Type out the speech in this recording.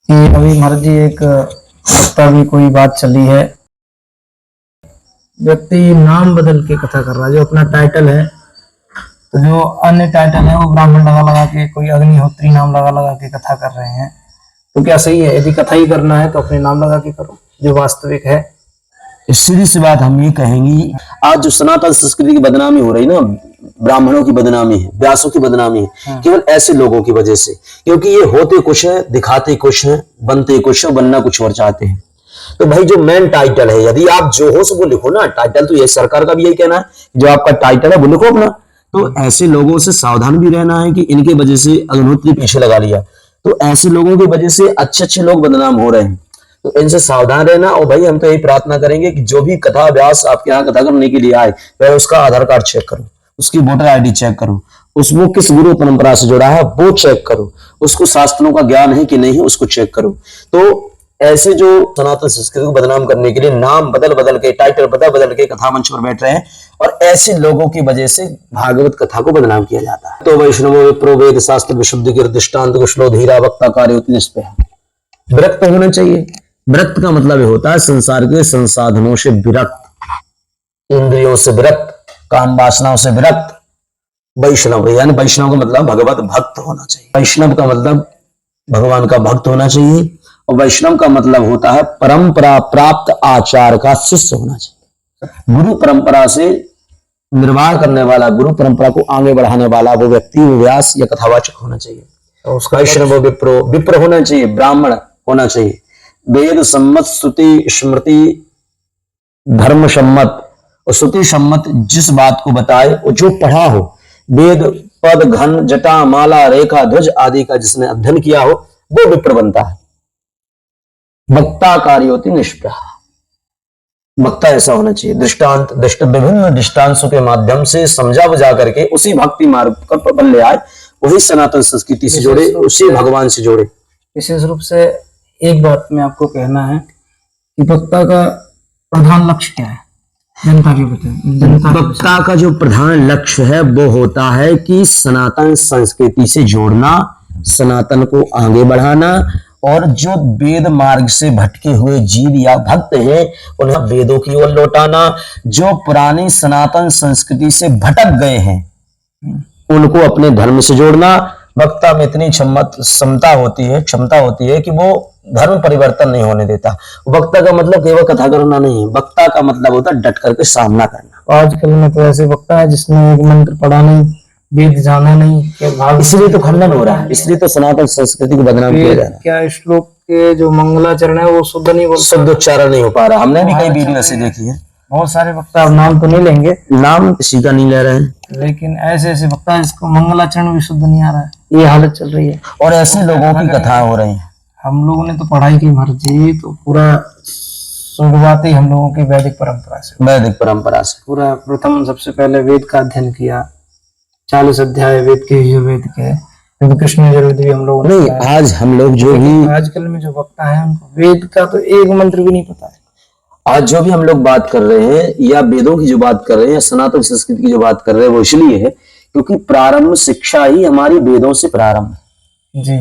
कि अभी महाराज जी एक वक्ता भी कोई बात चली है, व्यक्ति नाम बदल के कथा कर रहा है, जो अपना टाइटल है तो जो अन्य टाइटल है वो ब्राह्मण लगा लगा के, कोई अग्निहोत्री नाम लगा लगा के कथा कर रहे हैं। तो क्या सही है? यदि कथा ही करना है तो अपने नाम लगा के करो जो वास्तविक है। सीधी सी बात हम ये कहेंगे, आज जो सनातन संस्कृति की बदनामी हो रही ना, ब्राह्मणों की बदनामी है, व्यासों की बदनामी है, केवल ऐसे लोगों की वजह से। क्योंकि ये होते कुछ है, दिखाते कुछ है, बनते कुछ है, बनना कुछ और चाहते हैं। तो भाई जो मेन टाइटल है, यदि आप जो हो सो वो लिखो ना। टाइटल तो ये सरकार का भी यही कहना है, जो आपका टाइटल है वो लिखो अपना। तो ऐसे लोगों से सावधान भी रहना है कि इनके वजह से अग्निहोत्री पीछे लगा लिया, तो ऐसे लोगों की वजह से अच्छे अच्छे लोग बदनाम हो रहे हैं। तो इनसे सावधान रहना। और भाई हम तो यही प्रार्थना करेंगे कि जो भी कथा व्यास आपके यहाँ कथा करने के लिए आए, वह उसका आधार कार्ड चेक करो, उसकी वोटर आईडी चेक करो, वो किस गुरु परंपरा से जुड़ा है वो चेक करो, उसको शास्त्रों का ज्ञान है कि नहीं उसको चेक करो। तो ऐसे जो सनातन संस्कृति को बदनाम करने के लिए नाम बदल बदल के, टाइटल बदल बदल के कथा मंच पर बैठ रहे हैं, और ऐसे लोगों की वजह से भागवत कथा को बदनाम किया जाता है। तो वैष्णवो विप्रो वेद शास्त्र विशुद्धि के दृष्टांत कुशलो धीरा वक्ता कार्योति निष्पह। विरक्त होना चाहिए। विरक्त का मतलब होता है संसार के संसाधनों से विरक्त, इंद्रियों से विरक्त, काम वासनाओं से विरक्त। वैष्णव यानी वैष्णव का मतलब भगवत भक्त होना चाहिए। वैष्णव का मतलब भगवान का भक्त होना चाहिए। और वैष्णव का मतलब होता है परंपरा प्राप्त आचार का शिष्य होना चाहिए। गुरु परंपरा से निर्वाह करने वाला, गुरु परंपरा को आगे बढ़ाने वाला वो व्यक्ति व्यास या कथावाचक होना चाहिए। तो उसका वैष्णव विप्र होना चाहिए, ब्राह्मण होना चाहिए, वेद सम्मत, श्रुति स्मृति धर्म सम्मत और श्रुति सम्मत जिस बात को बताए और जो पढ़ा हो, वेद पद घन जटा माला रेखा ध्वज आदि का जिसने अध्ययन किया हो, वो विप्र बनता है। वक्ता कार्योति निष्प्रह। वक्ता ऐसा होना चाहिए, दृष्टांत विभिन्न दृष्टांतों के माध्यम से समझा बुझा करके उसी भक्ति मार्ग पर ले आए, वही सनातन संस्कृति से जोड़े, उसी भगवान से जोड़े। विशेष रूप से एक बात में आपको कहना है कि वक्ता का प्रधान लक्ष्य क्या है, जनता के बताएं। वक्ता का जो प्रधान लक्ष्य है वो होता है कि सनातन संस्कृति से जोड़ना, सनातन को आगे बढ़ाना, और जो वेद मार्ग से भटके हुए जीव या भक्त हैं उन्हें वेदों की ओर लौटाना, जो पुरानी सनातन संस्कृति से भटक गए हैं उनको अपने धर्म से जोड़ना। वक्ता में इतनी क्षमता होती है कि वो धर्म परिवर्तन नहीं होने देता। वक्ता का मतलब केवल कथा करना नहीं है, वक्ता का मतलब होता है डट करके सामना करना। आजकल में तो ऐसे वक्ता है जिसने एक मंत्र पढ़ा नहीं, वेद जाना नहीं, इसलिए तो खंडन हो रहा है, इसलिए तो सनातन संस्कृति को बदनाम किया जा रहा है। क्या श्लोक के जो मंगलाचरण है वो शुद्ध नहीं बोल, शुद्ध उच्चारण नहीं हो पा रहा। हमने भी कई वीडियो ऐसे देखी है। बहुत सारे वक्ता, नाम तो नहीं लेंगे, नाम किसी का नहीं ले रहे हैं, लेकिन ऐसे ऐसे वक्ता है जिसको मंगलाचरण भी शुद्ध नहीं आ रहा है, ये हालत चल रही है। और ऐसे लोगों की कथा हो रही है। हम लोगों ने तो पढ़ाई की मर्जी, तो पूरा शुरुआत ही हम लोगों की वैदिक परंपरा से पूरा प्रथम सबसे पहले वेद का अध्ययन किया। 40 अध्याय वेद के, यजुर्वेद के, क्योंकि कृष्ण यजुर्वेद भी हम लोग नहीं। आज हम लोग जो भी आजकल में जो वक्ता है उनको वेद का तो एक मंत्र भी नहीं पता है। आज जो भी हम लोग बात कर रहे हैं, या वेदों की जो बात कर रहे हैं, या सनातन संस्कृति की जो बात कर रहे हैं, वो इसलिए है क्योंकि प्रारंभ शिक्षा ही हमारी वेदों से प्रारंभ है। जी।